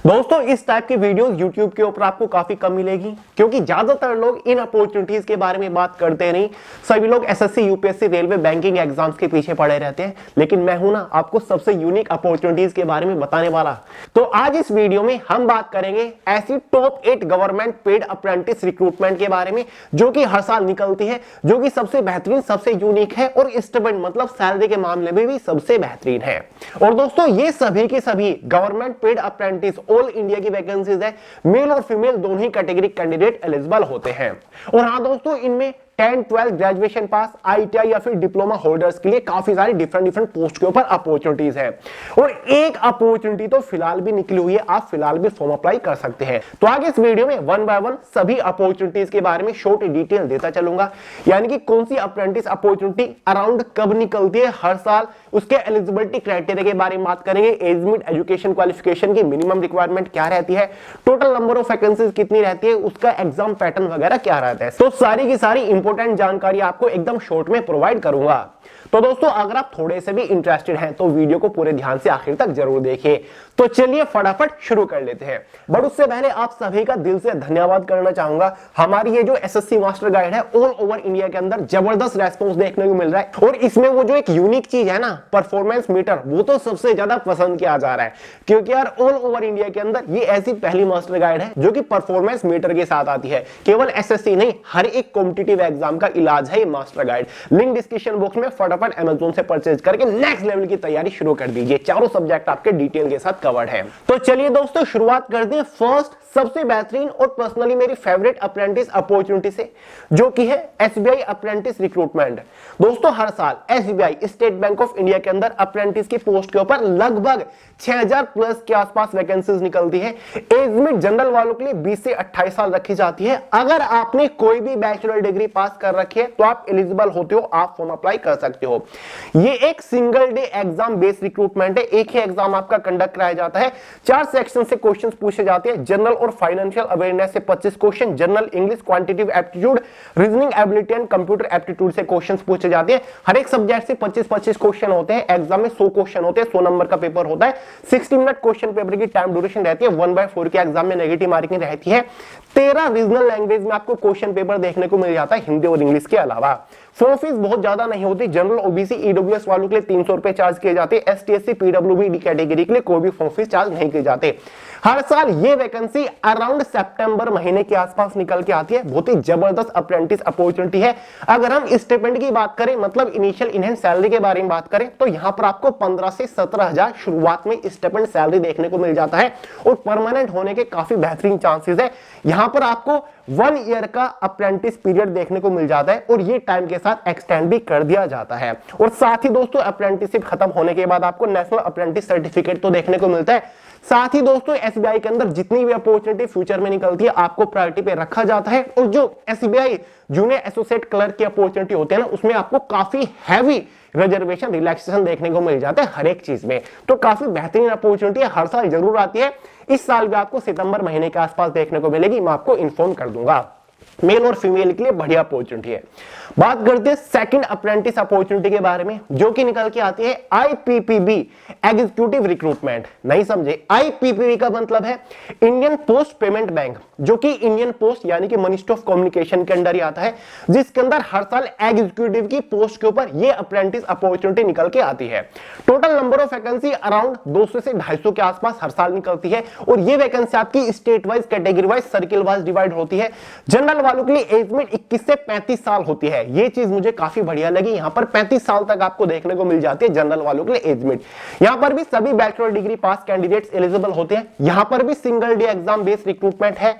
दोस्तों इस टाइप की वीडियोस YouTube के ऊपर आपको काफी कम मिलेगी, क्योंकि ज्यादातर लोग इन अपॉर्चुनिटीज के बारे में बात करते नहीं। सभी लोग SSC, UPSC, railway, banking exams के पीछे पड़े रहते हैं, लेकिन मैं हूं ना आपको सबसे यूनिक अपॉर्चुनिटीज के बारे में बताने वाला। तो आज इस वीडियो में हम बात करेंगे ऐसी top 8 government paid apprentice recruitment के बारे में, जो कि हर साल निकलती है, जो कि सबसे बेहतरीन, सबसे यूनिक है और स्टेबल मतलब सैलरी के मामले में भी सबसे बेहतरीन है। और दोस्तों ये सभी के सभी government paid apprentice all India की वैकेंसीज है। मेल और फीमेल दोनों ही कैटेगरी कैंडिडेट एलिजिबल होते हैं। और हाँ दोस्तों, इनमें 10, 12 ग्रेजुएशन पास, आईटीआई या फिर डिप्लोमा होल्डर्स के लिए काफी सारी डिफरेंट पोस्ट के ऊपर अपॉर्चुनिटीज है। और एक अपॉर्चुनिटी तो फिलहाल भी निकली हुई है, आप फिलहाल भी फॉर्म अप्लाई कर सकते हैं। तो आगे इस वीडियो में 1 बाय 1 सभी अपॉर्चुनिटीज के बारे में शॉर्ट डिटेल देता चलूंगा, यानी कि कौन सी अप्रेंटिस अपॉर्चुनिटी अराउंड कब निकलती है हर साल, उसके एलिजिबिलिटी क्राइटेरिया के बारे में बात करेंगे, एज लिमिट, एजुकेशन क्वालिफिकेशन की मिनिमम रिक्वायरमेंट क्या रहती है, टोटल नंबर ऑफ वैकेंसीज कितनी रहती है, उसका एग्जाम पैटर्न वगैरह क्या रहता है। तो सारी की सारी इंपॉर्टेंट जानकारी आपको एकदम शॉर्ट में प्रोवाइड करूंगा। तो दोस्तों अगर आप थोड़े से भी इंटरेस्टेड हैं तो वीडियो को पूरे ध्यान से आखिर तक जरूर देखिए। तो चलिए फटाफट शुरू कर लेते हैं। बट उससे पहले आप सभी का दिल से धन्यवाद करना चाहूंगा। हमारी ये जो एसएससी मास्टर गाइड है, ऑल ओवर इंडिया के अंदर जबरदस्त रेस्पॉन्स देखने को मिल रहा है। और इसमें वो जो एक यूनिक चीज है ना, परफॉर्मेंस मीटर, वो तो सबसे ज्यादा पसंद किया जा रहा है, क्योंकि यार ऑल ओवर इंडिया के अंदर ये ऐसी पहली मास्टर गाइड है जो कि परफॉर्मेंस मीटर के साथ आती है। केवल एसएससी नहीं, हर एक कॉम्पिटिटिव एग्जाम का इलाज है ये master guide. Link description box में, फटाफट अमेज़न से परचेज करके नेक्स्ट लेवल की तैयारी शुरू कर दीजिए। चारों सब्जेक्ट आपके डिटेल के साथ कवर्ड है। तो चलिए दोस्तों शुरुआत करते हैं फर्स्ट सबसे बेहतरीन और पर्सनली मेरी फेवरेट अप्रेंटिस अपॉर्चुनिटी से, जो कि है एसबीआई अप्रेंटिस रिक्रूटमेंट। दोस्तों हर साल SBI, state bank of India के अंदर अप्रेंटिस की पोस्ट के ऊपर लगभग 6000 प्लस के आसपास वैकेंसीज निकलती है। एज लिमिट जनरल वालों के लिए 20 से 28 साल रखी जाती है। अगर आपने कोई भी बैचलर डिग्री पास कर रखी है तो आप एलिजिबल होते हो, आप फॉर्म अप्लाई कर सकते हो। ये एक single day exam based recruitment है, एक ही एग्जाम आपका कंडक्ट कराया जाता है। 4 सेक्शन से क्वेश्चंस पूछे जाते हैं। जनरल और फाइनेंशियल अवेयरनेस से 25 question, general English, quantitative aptitude, reasoning ability and computer aptitude से क्वेश्चंस पूछे जाते हैं। हर एक सब्जेक्ट से 25-25 क्वेश्चन होते हैं। एग्जाम में 100 क्वेश्चन होते हैं, 100 नंबर का पेपर होता है। 60 मिनट क्वेश्चन पेपर की टाइम ड्यूरेशन रहती है। 1/4 के एग्जाम में नेगेटिव मार्किंग रहती है। 13 रीजनल लैंग्वेज में आपको क्वेश्चन पेपर देखने को मिल जाता है, हिंदी और इंग्लिश के अलावा। फॉर्म फीस बहुत ज्यादा नहीं होती। जनरल, ओबीसी, ईडब्ल्यूएस वालों के लिए 300 रुपए चार्ज किए जाते हैं। एसटी, एससी, पीडब्ल्यूबी कैटेगरी के लिए कोई भी फॉर्म फीस चार्ज नहीं किए जाते। हर साल ये वैकेंसी अराउंड सितंबर महीने के आसपास निकल के आती है। बहुत ही जबरदस्त अप्रेंटिस अपॉर्चुनिटी है। अगर हम स्टिपेंड की बात करें, मतलब इनिशियल इनहैंस सैलरी के बारे में बात करें, तो यहां पर आपको 15 से 17,000 शुरुआत में स्टिपेंड सैलरी देखने को मिल जाता है और परमानेंट होने के काफी बेहतरीन चांसेस है। यहां पर आपको 1 ईयर का अप्रेंटिस पीरियड देखने को मिल जाता है और ये टाइम के साथ एक्सटेंड भी कर दिया जाता है। और साथ ही दोस्तों अप्रेंटिसशिप खत्म होने के बाद आपको नेशनल अप्रेंटिस सर्टिफिकेट तो देखने को मिलता है। साथ ही दोस्तों एसबीआई के अंदर जितनी भी अपॉर्चुनिटी फ्यूचर में निकलती है आपको प्रायोरिटी पे रखा जाता है। और जो एसबीआई जूनियर एसोसिएट क्लर्क की अपॉर्चुनिटी होती है ना, उसमें आपको काफी हैवी रिजर्वेशन, रिलैक्सेशन देखने को मिल जाता है हर एक चीज में। तो काफी बेहतरीन अपॉर्चुनिटी है, हर साल जरूर आती है। इस साल भी आपको सितंबर महीने के आसपास देखने को मिलेगी, मैं आपको इन्फॉर्म कर दूंगा। मेल और फीमेल के लिए बढ़िया अपॉर्चुनिटी है। बात करते हैं सेकंड अप्रेंटिस अपॉर्चुनिटी के बारे में, जो कि निकल के आती है आईपीपीबी एग्जीक्यूटिव रिक्रूटमेंट। नहीं समझे? आईपीपीबी का मतलब है इंडियन पोस्ट पेमेंट बैंक, जो कि इंडियन पोस्ट यानी कि मिनिस्ट्री ऑफ कम्युनिकेशन के अंदर ही आता है, जिसके अंदर हर साल एग्जीक्यूटिव की पोस्ट के ऊपर ये अप्रेंटिस अपॉर्चुनिटी निकल के आती है। Total number of vacancy around 200 से 250 के आसपास हर साल निकलती है। और ये वैकेंसी आपकी state wise, category wise, circle wise divide होती है। जनरल वालों के लिए एज लिमिट 21 से 35 साल होती है। ये चीज मुझे काफी बढ़िया लगी। यहां पर 35 साल तक आपको देखने को मिल जाती है जनरल वालों के लिए एज लिमिट। यहां पर भी सभी बैचलर डिग्री पास कैंडिडेट्स एलिजिबल होते हैं। यहां पर भी single day exam based recruitment है।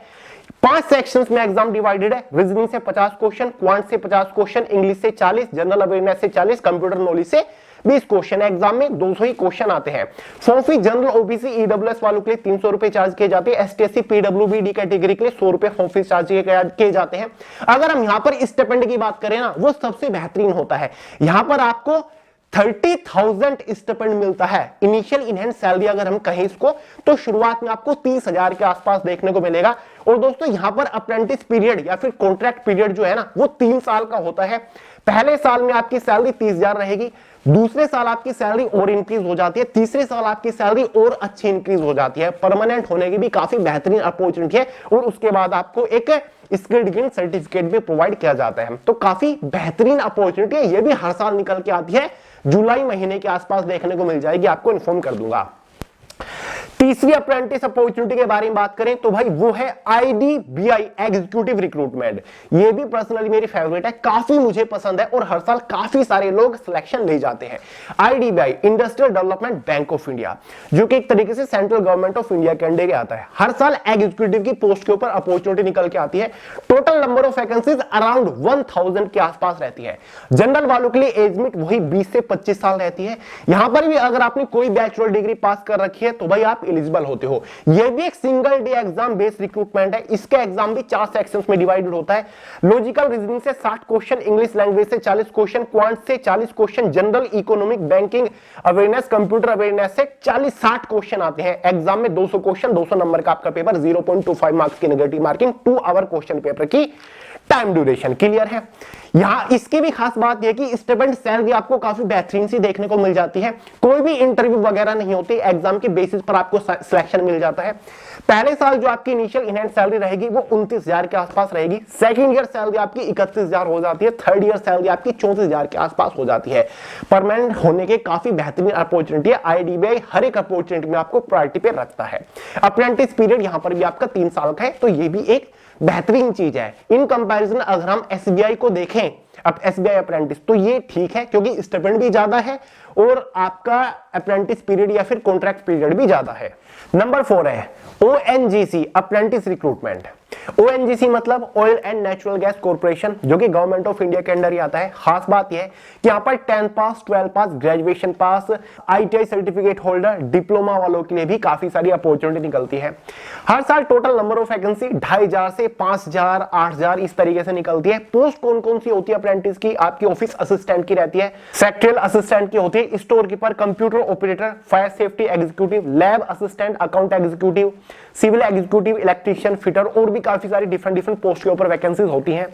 5 सेक्शंस में एग्जाम डिवाइडेड है। रीजनिंग से 50 क्वेश्चन, क्वांट से 50 क्वेश्चन, इंग्लिश से 40, जनरल अवेयरनेस से 40, कंप्यूटर नॉलेज से 20 क्वेश्चन। एग्जाम में 200 ही क्वेश्चन आते हैं। Form fees general, OBC, EWS वालों के लिए 300 रुपए चार्ज किए जाते हैं। एसटीएससी, पीडब्ल्यूबी कैटेगरी के लिए 100 रुपए फॉर्म फीस चार्ज किए जाते हैं। अगर हम यहां पर स्टिपेंड की बात करें ना, वो सबसे बेहतरीन होता है। यहां पर आपको 30,000 स्टिपेंड मिलता है। इनिशियल इनहैंस सैलरी अगर हम कहें इसको, तो शुरुआत में आपको 30,000 के आसपास देखने को मिलेगा। और दोस्तों यहां पर अप्रेंटिस पीरियड या फिर कॉन्ट्रैक्ट पीरियड जो है ना, वो 3 साल का होता है। पहले साल में आपकी सैलरी 30,000 रहेगी। दूसरे साल आपकी सैलरी और इंक्रीज हो जाती है, तीसरे साल आपकी सैलरी और अच्छी इंक्रीज हो जाती है, परमानेंट होने की भी काफी बेहतरीन अपॉर्चुनिटी है, और उसके बाद आपको एक स्किल्ड गेन सर्टिफिकेट भी प्रोवाइड किया जाता है। तो काफी बेहतरीन अपॉर्चुनिटी है, ये भी हर साल निकल के आती है, जुलाई महीने के आसपास देखने को मिल जाएगी, आपको इन्फॉर्म कर दूंगा। तीसरी अप्रेंटिस अपॉर्चुनिटी के बारे में बात करें तो भाई वो है आईडीबीआई एग्जीक्यूटिव रिक्रूटमेंट। ये भी पर्सनली मेरी फेवरेट है, काफी मुझे पसंद है और हर साल काफी सारे लोग सिलेक्शन ले जाते हैं। IDBI industrial development bank of India, जो कि एक तरीके से सेंट्रल गवर्नमेंट ऑफ इंडिया के अंडर आता है। हर साल एग्जीक्यूटिव की पोस्ट के ऊपर अपॉर्चुनिटी निकल के आती है। Total number of vacancies around 1000 के आसपास रहती है। जनरल वालों के लिए एज लिमिट वही 20 से 25 साल रहती है। यहां पर भी अगर आपने कोई बैचलर डिग्री पास कर रखी है तो भाई आप एलिजिबल होते हो। यह भी एक single day exam based recruitment है। इसका एग्जाम भी 4 सेक्शंस में डिवाइडेड होता है। लॉजिकल रीजनिंग से 60 क्वेश्चन, इंग्लिश लैंग्वेज से 40 क्वेश्चन, क्वांट से 40 question, general economic banking awareness computer awareness से 40-60 क्वेश्चन आते हैं। एग्जाम में 200 क्वेश्चन, 200 नंबर का आपका पेपर, 0.25 मार्क्स की negative marking, 2 hour question paper की टाइम ड्यूरेशन। क्लियर है। यहां इसकी भी खास बात यह कि स्टूडेंट सैलरी आपको काफी बेहतरीन सी देखने को मिल जाती है। कोई भी इंटरव्यू वगैरह नहीं होती, एग्जाम के बेसिस पर आपको सिलेक्शन मिल जाता है। पहले साल जो आपकी इनिशियल इनहैंड सैलरी रहेगी वो 29,000 के आसपास रहेगी। सेकंड ईयर सैलरी आपकी 31,000 हो जाती है। थर्ड ईयर सैलरी आपकी 34,000 के आसपास हो जाती है। परमानेंट होने के काफी बेहतरीन अपॉर्चुनिटी है। आईडीबीआई हर एक अपॉर्चुनिटी में आपको प्रायोरिटी पे रखता है। अप्रेंटिस पीरियड यहां पर भी आपका 3 साल का है, तो ये भी एक बेहतरीन चीज है। इन कंपैरिजन अगर हम एसबीआई को देखें, अब एसबीआई अप्रेंटिस, तो ये ठीक है क्योंकि स्टाइपेंड भी ज्यादा है और आपका अप्रेंटिस पीरियड या फिर कॉन्ट्रैक्ट पीरियड भी ज्यादा है। नंबर 4 है ओएनजीसी अप्रेंटिस रिक्रूटमेंट। ओएनजीसी मतलब oil and natural gas corporation, जो कि गवर्नमेंट ऑफ इंडिया के अंडर ही आता है। खास बात यह है कि यहाँ पर 10 pass, 12 pass, graduation pass, ITI certificate holder, diploma वालों के लिए भी काफी सारी अपॉर्चुनिटी निकलती है। हर साल टोटल नंबर ऑफ वैकेंसी 2500 से 5000, 8000 इस तरीके से निकलती है। पोस्ट कौन कौन सी होती है अप्रेंटिस की? आपकी ऑफिस असिस्टेंट की रहती है, सेक्टोरियल असिस्टेंट की होती है, store keeper, computer operator, fire safety executive, lab assistant, account executive, civil executive, electrician, fitter, और भी काफी सारी डिफरेंट पोस्ट के ऊपर वैकेंसीज होती हैं।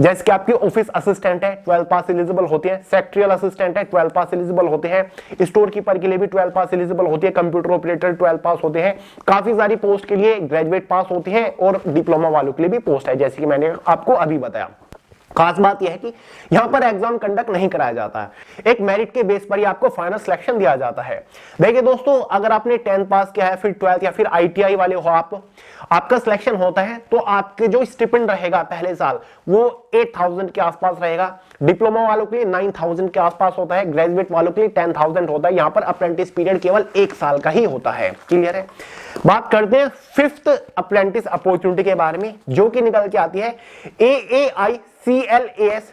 जैसे कि आपकी ऑफिस असिस्टेंट है, 12 पास एलिजिबल होती है, सेक्टोरियल असिस्टेंट है, 12 पास एलिजिबल होते हैं, स्टोर कीपर के लिए भी 12 पास एलिजिबल होती है, कंप्यूटर ऑपरेटर 12 पास होते हैं। काफी सारी पोस्ट के लिए ग्रेजुएट पास होती है और डिप्लोमा वालों के लिए भी पोस्ट है, जैसे कि मैंने आपको अभी बताया। खास बात यह है कि यहां पर एग्जाम कंडक्ट नहीं कराया जाता है। एक मेरिट के बेस पर ही आपको फाइनल सिलेक्शन दिया जाता है। देखिए दोस्तों, अगर आपने 10 पास किया है, फिर 12 या फिर आईटीआई वाले हो आप, आपका सिलेक्शन होता है तो आपके जो स्टिपेंड रहेगा पहले साल वो 8000 के आसपास रहेगा। डिप्लोमा वालों के लिए 9000 के आसपास होता है, ग्रेजुएट वालों के लिए 10,000 होता है। यहां पर अप्रेंटिस पीरियड केवल 1 साल का ही होता है। क्लियर है। बात करते हैं 5th अप्रेंटिस अपॉर्चुनिटी के बारे में, जो कि निकल के आती है AAICLAS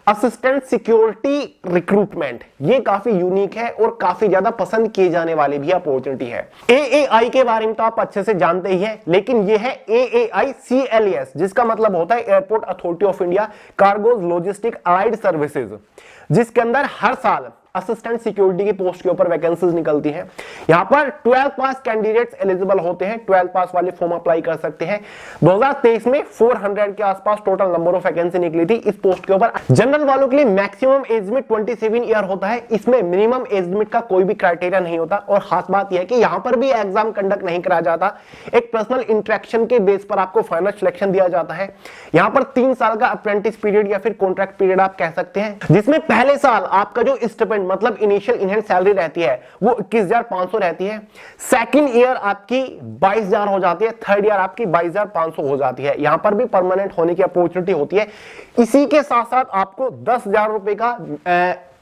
असिस्टेंट सिक्योरिटी रिक्रूटमेंट। ये काफी यूनिक है और काफी ज्यादा पसंद किए जाने वाली भी अपॉर्चुनिटी है। AAI के बारे में तो आप अच्छे से जानते ही हैं, लेकिन ये है AAICLAS, जिसका मतलब होता है airport authority of India cargoes logistic allied services, जिसके अंदर हर साल असिस्टेंट सिक्योरिटी की पोस्ट के ऊपर वैकेंसीज निकलती हैं। यहां पर 12 पास कैंडिडेट्स एलिजिबल होते हैं, 12 पास वाले फॉर्म अप्लाई कर सकते हैं। 2023 में 400 के आसपास टोटल नंबर ऑफ वैकेंसी निकली थी इस पोस्ट के ऊपर। जनरल वालों के लिए मैक्सिमम एज लिमिट 27 ईयर होता है। इसमें मिनिमम एज लिमिट का कोई भी क्राइटेरिया नहीं होता। और खास बात यह है कि यहां पर भी एग्जाम कंडक्ट नहीं कराया जाता, एक पर्सनल इंटरेक्शन के बेस पर आपको फाइनल सिलेक्शन दिया जाता है। यहां पर 3 साल का अप्रेंटिस पीरियड या फिर कॉन्ट्रैक्ट पीरियड आप कह सकते हैं, जिसमें पहले साल आपका जो स्टिपेंड मतलब इनिशियल इनहैंड सैलरी रहती है वो 21,500 रहती है। सेकंड ईयर आपकी 22,000 हो जाती है, थर्ड ईयर आपकी 22,500 हो जाती है। यहां पर भी परमानेंट होने की अपॉर्चुनिटी होती है। इसी के साथ साथ आपको 10,000 रुपए का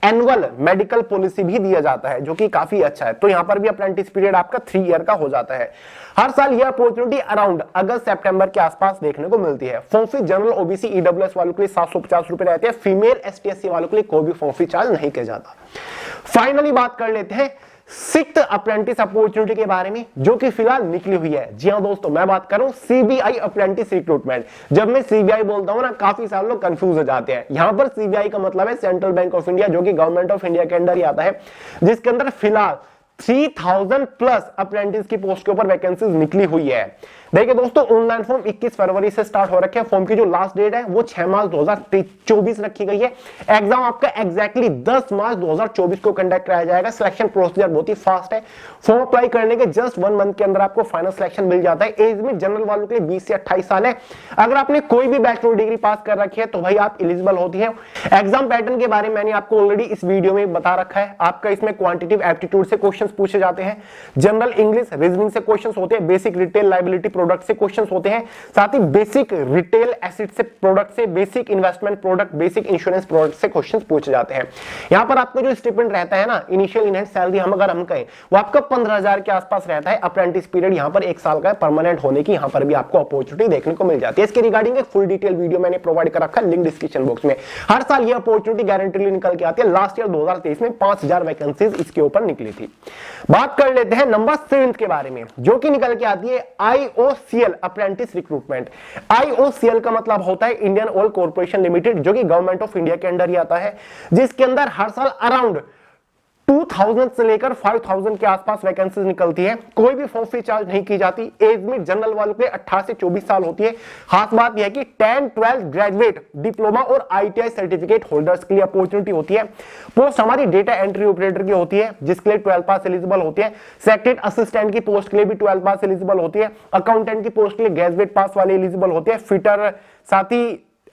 एनुअल मेडिकल पॉलिसी भी दिया जाता है, जो कि काफी अच्छा है। तो यहां पर भी अप्रेंटिस पीरियड आपका 3 ईयर का हो जाता है। हर साल यह अपॉर्चुनिटी अराउंड अगस्त सितंबर के आसपास देखने को मिलती है। Form fees general OBC EWS वालों के लिए 750 रुपए रहते हैं। फीमेल एसटी/एससी वालों के लिए कोई भी फॉर्म फीस चार्ज नहीं किया जाता। फाइनली बात कर लेते हैं 6th अप्रेंटिस अपॉर्चुनिटी के बारे में, जो कि फिलहाल निकली हुई है। जी हां दोस्तों, मैं बात कर रहा हूं सीबीआई अप्रेंटिस रिक्रूटमेंट। जब मैं सीबीआई बोलता हूं ना, काफी सारे लोग कंफ्यूज हो जाते हैं। यहां पर सीबीआई का मतलब है सेंट्रल बैंक ऑफ इंडिया, जो कि गवर्नमेंट ऑफ इंडिया के अंडर ही आता है, जिसके अंदर फिलहाल 3000 प्लस अप्रेंटिस की पोस्ट के ऊपर वैकेंसीज निकली हुई है। देखिए दोस्तों, ऑनलाइन फॉर्म 21 फरवरी से स्टार्ट हो रखे हैं। फॉर्म की जो लास्ट डेट है वो 6 मार्च 2024 रखी गई है। एग्जाम आपका एग्जैक्टली 10 मार्च 2024 को कंडक्ट कराया जाएगा। सिलेक्शन प्रोसीजर बहुत ही फास्ट है। फॉर्म अप्लाई करने के जस्ट 1 मंथ के अंदर आपको फाइनल सिलेक्शन मिल जाता है। एज में जनरल वालों के लिए 20 से 28 साल है। अगर आपने कोई भी बैचलर डिग्री पास कर रखी है तो भाई आप एलिजिबल होती है। एग्जाम पैटर्न के बारे में मैंने आपको ऑलरेडी इस वीडियो में बता रखा है। आपका इसमें क्वांटिटेटिव एप्टीट्यूड से क्वेश्चंस पूछे जाते हैं, जनरल इंग्लिश रीजनिंग से क्वेश्चंस होते हैं, बेसिक रिटेल लायबिलिटी प्रोडक्ट से क्वेश्चंस होते हैं, साथ ही बेसिक रिटेल एसेट से प्रोडक्ट से, basic investment product, basic insurance product से क्वेश्चंस पूछे जाते हैं। यहां पर आपको जो स्टिपेंड रहता है ना, इनिशियल इनहैंड सैलरी हम अगर हम कहें वो आपका 15,000 के आसपास रहता है। अप्रेंटिस पीरियड यहां पर 1 साल का है। परमानेंट होने की यहां पर भी आपको अपॉर्चुनिटी देखने को मिल जाती है। इसके रिगार्डिंग एक फुल डिटेल वीडियो मैंने प्रोवाइड कर रखा है, लिंक डिस्क्रिप्शन बॉक्स में। हर साल ये अपॉर्चुनिटी गारंटीली निकल के आती है। लास्ट ईयर 2023 में 5000 वैकेंसीज इसके ऊपर निकली थी। बात कर लेते हैं नंबर 7 के बारे में, जो कि निकल के आती है IOCL अप्रेंटिस रिक्रूटमेंट। IOCL का मतलब होता है इंडियन ऑयल कॉर्पोरेशन लिमिटेड, जो कि गवर्नमेंट ऑफ इंडिया के अंडर ही आता है, जिसके अंदर हर साल अराउंड 2000 से लेकर 5000 के आसपास वैकेंसीज निकलती है। कोई भी फॉर्म फी चार्ज नहीं की जाती। एज में जनरल वालों के 18 से 24 साल होती है। खास बात यह है कि 10, 12 ग्रेजुएट, डिप्लोमा और ITI सर्टिफिकेट होल्डर्स के लिए अपॉर्चुनिटी होती है। पोस्ट हमारी डेटा एंट्री ऑपरेटर की होती है, जिसके लिए 12 पास एलिजिबल होती है। सेक्रेटरी असिस्टेंट की पोस्ट के लिए भी 12 पास एलिजिबल होती है। अकाउंटेंट की पोस्ट के लिए ग्रेजुएट पास वाले एलिजिबल होते हैं। फिटर, साथ ही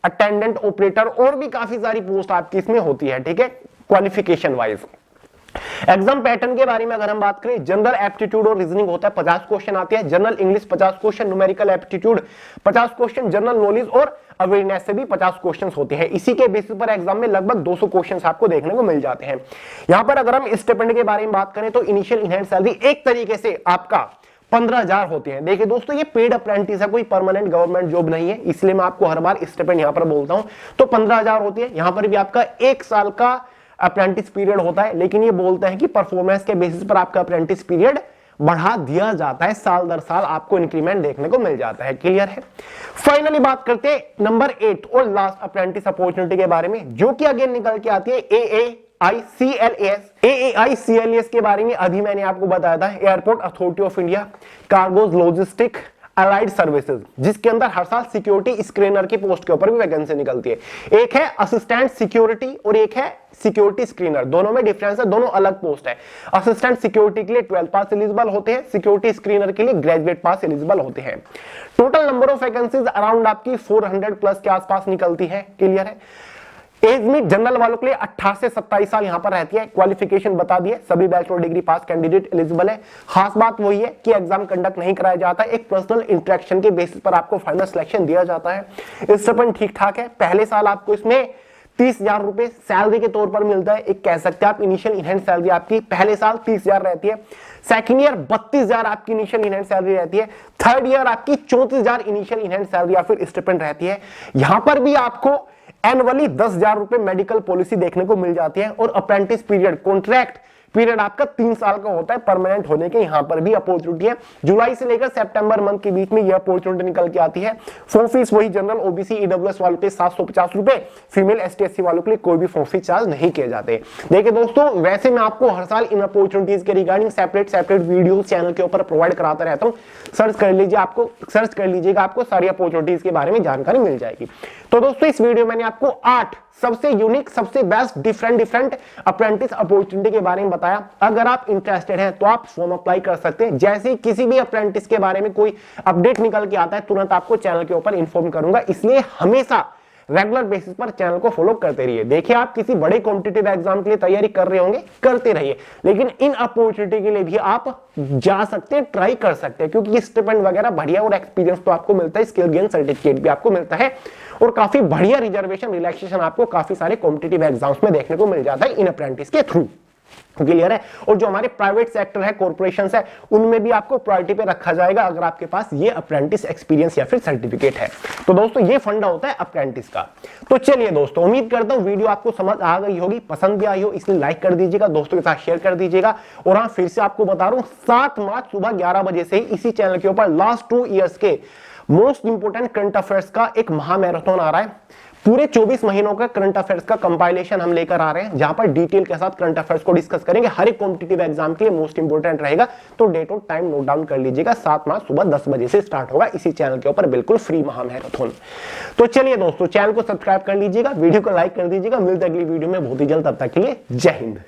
अटेंडेंट ऑपरेटर और भी काफी सारी पोस्ट आपकी इसमें होती है, ठीक है, क्वालिफिकेशन वाइज। एग्जाम पैटर्न के बारे में अगर हम बात करें, जनरल एप्टीट्यूड और रीजनिंग होता है, 50 क्वेश्चन आते हैं। General English 50 question, numerical aptitude 50 question, general knowledge और अवेयरनेस से भी 50 क्वेश्चंस होते हैं। इसी के बेसिस पर एग्जाम में लगभग 200 क्वेश्चंस आपको देखने को मिल जाते हैं। यहां पर अगर हम स्टिपेंड के बारे में बात करें तो इनिशियल इनहैंड सैलरी एक तरीके से आपका 15,000 होते हैं। देखिए दोस्तों, ये पेड अप्रेंटिस है, कोई परमानेंट गवर्नमेंट जॉब नहीं है, इसलिए मैं आपको हर बार स्टिपेंड यहां पर बोलता हूं। तो 15,000 होती है। यहां पर भी आपका 1 साल का अप्रेंटिस पीरियड होता है, लेकिन ये बोलते हैं कि परफॉर्मेंस के बेसिस पर आपका अप्रेंटिस पीरियड बढ़ा दिया जाता है। साल दर साल आपको इंक्रीमेंट देखने को मिल जाता है। क्लियर है? फाइनली बात करते हैं नंबर 8 और लास्ट अप्रेंटिस अपॉर्चुनिटी के बारे में, जो कि अगेन निकल के आती है AAICLAS। AAICLAS के बारे में अभी मैंने आपको बताया था, airport authority of India, cargoes logistic allied services, जिसके अंदर हर साल सिक्योरिटी स्क्रीनर की पोस्ट के ऊपर भी वैकेंसी निकलती है। एक है असिस्टेंट सिक्योरिटी और एक है सिक्योरिटी स्क्रीनर। दोनों में डिफरेंस है, दोनों अलग पोस्ट है। असिस्टेंट सिक्योरिटी के लिए 12 पास एलिजिबल होते हैं, सिक्योरिटी स्क्रीनर के लिए ग्रेजुएट पास एलिजिबल होते हैं। Total number of vacancies around आपकी 400 प्लस के आसपास निकलती है। क्लियर है? एज में जनरल वालों के लिए 18 से 27 साल यहां पर रहती है। क्वालिफिकेशन बता दिए, सभी बैचलर डिग्री पास कैंडिडेट एलिजिबल है। खास बात वही है कि एग्जाम कंडक्ट नहीं कराया जाता है, एक पर्सनल इंटरेक्शन के बेसिस पर आपको फाइनल सिलेक्शन दिया जाता है। स्टिपेंड ठीक ठाक है। पहले साल आपको इसमें 30,000 रुपए सैलरी के तौर पर मिलता है। एक कह सकते हैं आप इनिशियल इनहैंड सैलरी आपकी पहले साल 30,000 रहती है। सेकेंड ईयर 32,000 आपकी इनिशियल इनहैंड सैलरी रहती है। थर्ड ईयर आपकी 34,000 इनिशियल इनहैंड सैलरी या फिर स्टिपेंड रहती है। यहां पर भी आपको एनुअली 10,000 रुपए मेडिकल पॉलिसी देखने को मिल जाती है। और अप्रेंटिस पीरियड, कॉन्ट्रैक्ट पीरियड आपका 3 साल का होता है। परमानेंट होने के यहां पर भी अपॉर्चुनिटी है। जुलाई से लेकर सितंबर मंथ के बीच में यह अपॉर्चुनिटी निकल के आती है। फॉर्म फीस वही जनरल OBC EWS वालों के 750 रुपए, फीमेल ST SC वालों के लिए कोई भी फॉर्म फीस चार्ज नहीं किए जाते। देखिए दोस्तों, वैसे मैं आपको हर साल इन अपॉर्चुनिटीज के रिगार्डिंग सेपरेट वीडियो चैनल के ऊपर प्रोवाइड कराता रहता हूं। सर्च कर लीजिएगा, आपको सारी अपॉर्चुनिटीज के बारे में जानकारी मिल जाएगी। तो दोस्तों, इस वीडियो में मैंने आपको 8 सबसे यूनिक, सबसे बेस्ट, डिफरेंट अप्रेंटिस अपॉर्चुनिटी के बारे में बताया। अगर आप इंटरेस्टेड हैं तो आप फॉर्म अप्लाई कर सकते हैं। जैसे ही किसी भी अप्रेंटिस के बारे में कोई अपडेट निकल के आता है, तुरंत आपको चैनल के ऊपर इन्फॉर्म करूंगा। इसलिए हमेशा रेगुलर बेसिस पर चैनल को फॉलो करते रहिए। देखिए, आप किसी बड़े कॉम्पिटिटिव एग्जाम के लिए तैयारी कर रहे होंगे, करते रहिए, लेकिन इन अपॉर्चुनिटी के लिए भी आप जा सकते हैं, ट्राई कर सकते हैं, क्योंकि स्टिपेंड वगैरह बढ़िया और एक्सपीरियंस तो आपको मिलता है, स्किल गेन सर्टिफिकेट भी आपको मिलता है और काफी बढ़िया रिजर्वेशन रिलैक्सेशन आपको काफी सारे कॉम्पिटिटिव एग्जाम्स में देखने को मिल जाता है इन अप्रेंटिस के थ्रू। क्लियर है? और जो हमारे प्राइवेट सेक्टर है, कॉर्पोरेशन है, उनमें भी आपको प्रायोरिटी पे रखा जाएगा अगर आपके पास ये अप्रेंटिस एक्सपीरियंस या फिर सर्टिफिकेट है। तो दोस्तों, ये फंडा होता है अप्रेंटिस का। तो चलिए दोस्तों, उम्मीद करता हूं वीडियो आपको समझ आ गई होगी, पसंद भी आई हो, इसलिए लाइक कर दीजिएगा, दोस्तों के साथ शेयर कर दीजिएगा। और हाँ, फिर से आपको बता रहा हूं, 7 मार्च सुबह 11 बजे से ही इसी चैनल के ऊपर लास्ट 2 इयर्स के मोस्ट इंपोर्टेंट करंट अफेयर्स का एक महामैराथन आ रहा है। पूरे 24 महीनों का करंट अफेयर्स का कंपाइलेशन हम लेकर आ रहे हैं, जहां पर डिटेल के साथ करंट अफेयर्स को डिस्कस करेंगे। हर एक कॉम्पिटिटिव एग्जाम के लिए मोस्ट इंपोर्टेंट रहेगा, तो डेट और टाइम नोट डाउन कर लीजिएगा। 7 मार्च सुबह 10 बजे से स्टार्ट होगा इसी चैनल के ऊपर, बिल्कुल फ्री महामैराथन। तो चलिए दोस्तों, चैनल को सब्सक्राइब कर लीजिएगा, वीडियो को लाइक कर दीजिएगा। मिलते अगली वीडियो में बहुत ही जल्द, तब तक के लिए जय हिंद।